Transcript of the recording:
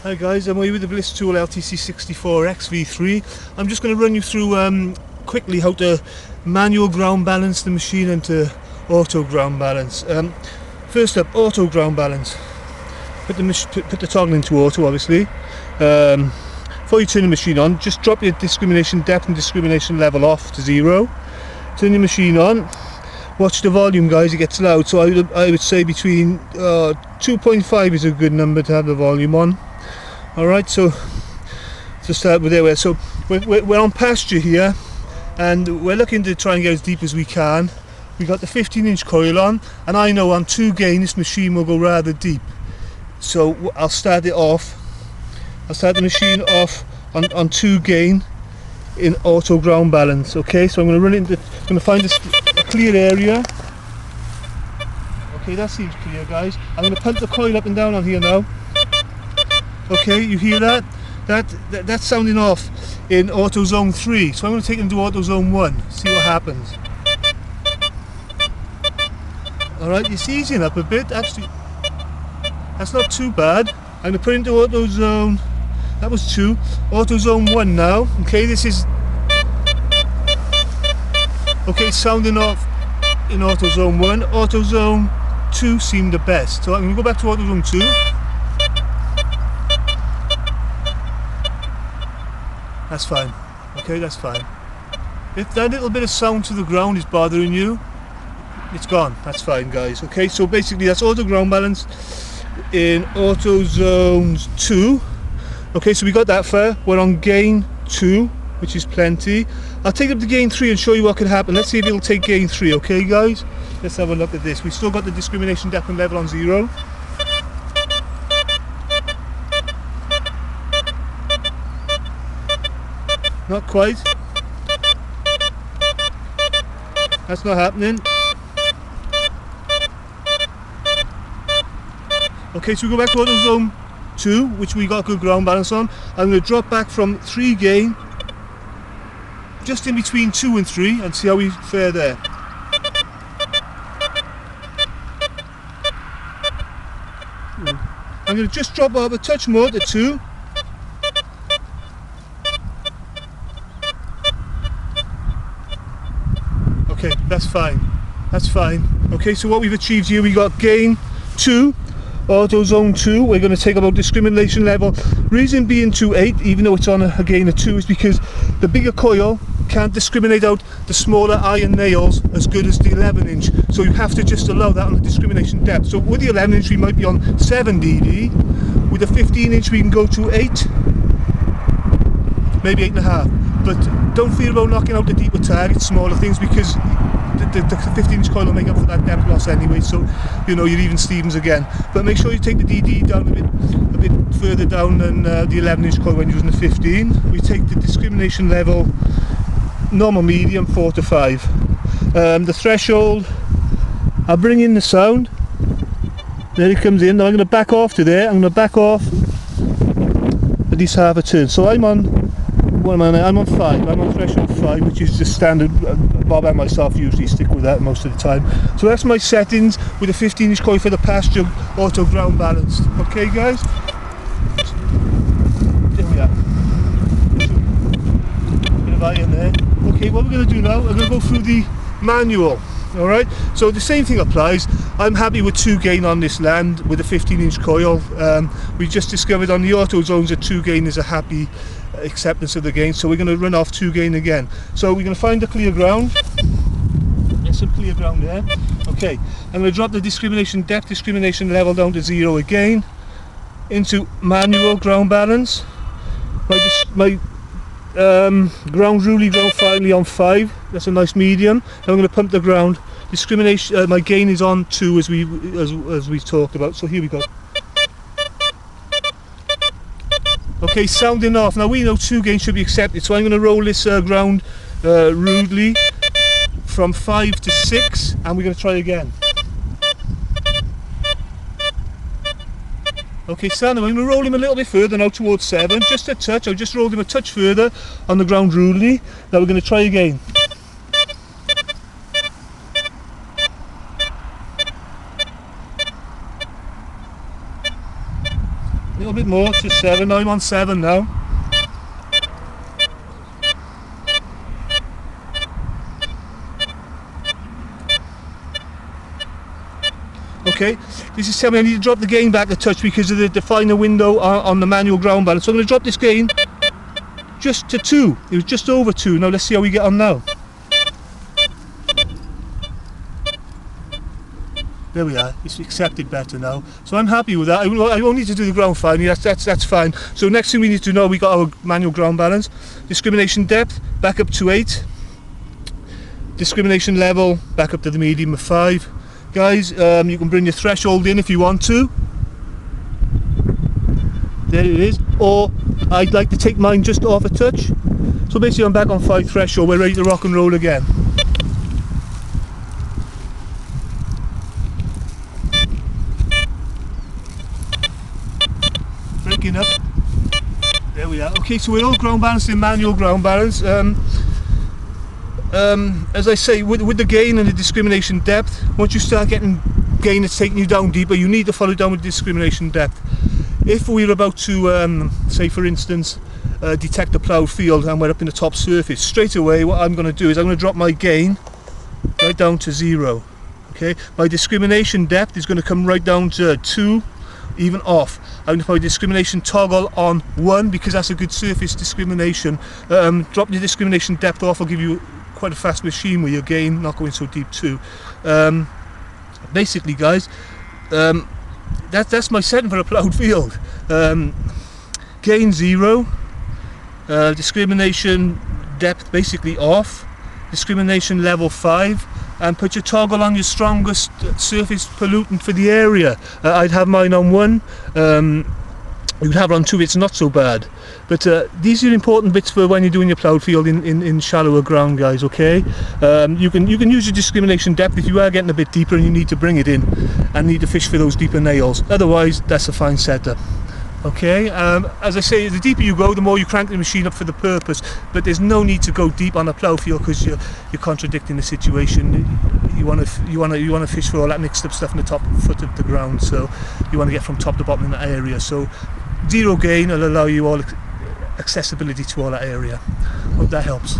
Hi guys, I'm here with the BLISSTOOL LTC64 XV3. I'm just going to run you through quickly how to manual ground balance the machine into auto ground balance. First up, auto ground balance. Put the toggle into auto, obviously. Before you turn the machine on, just drop your discrimination depth and discrimination level off to 0. Turn your machine on. Watch the volume, guys, it gets loud, so I would say between 2.5 is a good number to have the volume on. Alright, so to start with there, so we're on pasture here, and we're looking to try and get as deep as we can. We got the 15-inch coil on, and I know on 2 gain this machine will go rather deep. So I'll start it off. I'll start the machine off on 2 gain in auto ground balance. Okay, so I'm going to run it into, I'm going to find a clear area. Okay, that seems clear, guys. I'm going to pump the coil up and down on here now. Okay, you hear that? That's sounding off in auto zone 3. So I'm going to take it into auto zone 1. See what happens. Alright, it's easing up a bit. Actually, that's not too bad. I'm going to put it into auto zone. That was 2. Auto zone 1 now. Okay, this is... Okay, it's sounding off in auto zone 1. Auto zone 2 seemed the best. So I'm going to go back to auto zone 2. That's fine. Okay, that's fine. If that little bit of sound to the ground is bothering you, it's gone. That's fine, guys. Okay, so basically that's auto ground balance in auto zones 2. Okay, so we got that far. We're on gain 2, which is plenty. I'll take up to gain 3 and show you what could happen. Let's see if it'll take gain 3, okay guys? Let's have a look at this. We've still got the discrimination depth and level on 0. Not quite. That's not happening. Okay, so we go back to auto zone 2, which we got good ground balance on. I'm going to drop back from 3 gain, just in between 2 and 3, and see how we fare there. I'm going to just drop off a touch more to 2. Okay, that's fine. That's fine. Okay, so what we've achieved here, we got gain 2. Auto zone 2, we're going to take about discrimination level. Reason being 2.8, even though it's on a gain of 2, is because the bigger coil can't discriminate out the smaller iron nails as good as the 11-inch. So you have to just allow that on the discrimination depth. So with the 11-inch we might be on 7 DD. With the 15-inch we can go to 8, maybe 8.5. But don't fear about knocking out the deeper targets, smaller things, because the 15-inch coil will make up for that depth loss anyway, so you know you're even Stevens again. But make sure you take the DD down a bit further down than the 11-inch coil when using the 15. We take the discrimination level normal medium 4 to 5. The threshold, I'll bring in the sound. There it comes in. Now I'm going to back off to there. I'm going to back off at least half a turn. So I'm on, what am I on? I'm on 5. I'm on threshold 5, which is just standard. Bob and myself usually stick with that most of the time. So that's my settings with a 15-inch coil for the pasture auto ground balance. Okay, guys? There we are. Bit of iron there. Okay, what we're going to do now, we're going to go through the manual. Alright, so the same thing applies. I'm happy with 2 gain on this land with a 15-inch coil. We just discovered on the auto zones that 2 gain is a happy acceptance of the gain, so we're going to run off 2 gain again. So we're going to find the clear ground. There's some clear ground there. Okay, I'm going to drop the discrimination depth, discrimination level down to 0 again, into manual ground balance. My ground ruly ground finally on 5. That's a nice medium. Now I'm going to pump the ground. Discrimination. My gain is on 2 as we talked about. So here we go. Okay, sounding off. Now we know 2 gain should be accepted, so I'm going to roll this ground rudely from 5 to 6, and we're going to try again. Okay, so now I'm going to roll him a little bit further now towards 7, just a touch. I've just rolled him a touch further on the ground rudely. Now we're going to try again. little bit more, just 7. I'm on 7 now. Okay, this is telling me I need to drop the gain back a touch because of the finer window on the manual ground balance. So I'm going to drop this gain just to 2. It was just over 2. Now let's see how we get on now. There we are, it's accepted better now. So I'm happy with that. I won't need to do the ground finding, that's fine. So next thing we need to know, we got our manual ground balance. Discrimination depth, back up to 8. Discrimination level, back up to the medium of 5. Guys, you can bring your threshold in if you want to. There it is. Or I'd like to take mine just off a touch. So basically I'm back on 5 threshold, we're ready to rock and roll again. Breaking up. There we are. Okay, so we're all ground balanced in manual ground balance. As I say, with the gain and the discrimination depth, once you start getting gain that's taking you down deeper, you need to follow down with discrimination depth. If we're about to, say for instance, detect a ploughed field and we're up in the top surface, straight away what I'm going to do is I'm going to drop my gain right down to 0. Okay, my discrimination depth is going to come right down to 2, even off. I'm going to put my discrimination toggle on 1 because that's a good surface discrimination. Dropping the discrimination depth off will give you quite a fast machine with your gain not going so deep too. Basically guys, that's my setting for a ploughed field. Gain 0, discrimination depth basically off, discrimination level 5, and put your toggle on your strongest surface pollutant for the area. I'd have mine on 1. You'd have it on 2, it's not so bad. But these are important bits for when you're doing your ploughed field in shallower ground, guys, okay? You can use your discrimination depth if you are getting a bit deeper and you need to bring it in and need to fish for those deeper nails. Otherwise, that's a fine setup. Okay, as I say, the deeper you go, the more you crank the machine up for the purpose. But there's no need to go deep on a plough field because you're contradicting the situation. You want to fish for all that mixed up stuff in the top foot of the ground. So you want to get from top to bottom in that area. So 0 gain will allow you all accessibility to all that area. Hope that helps.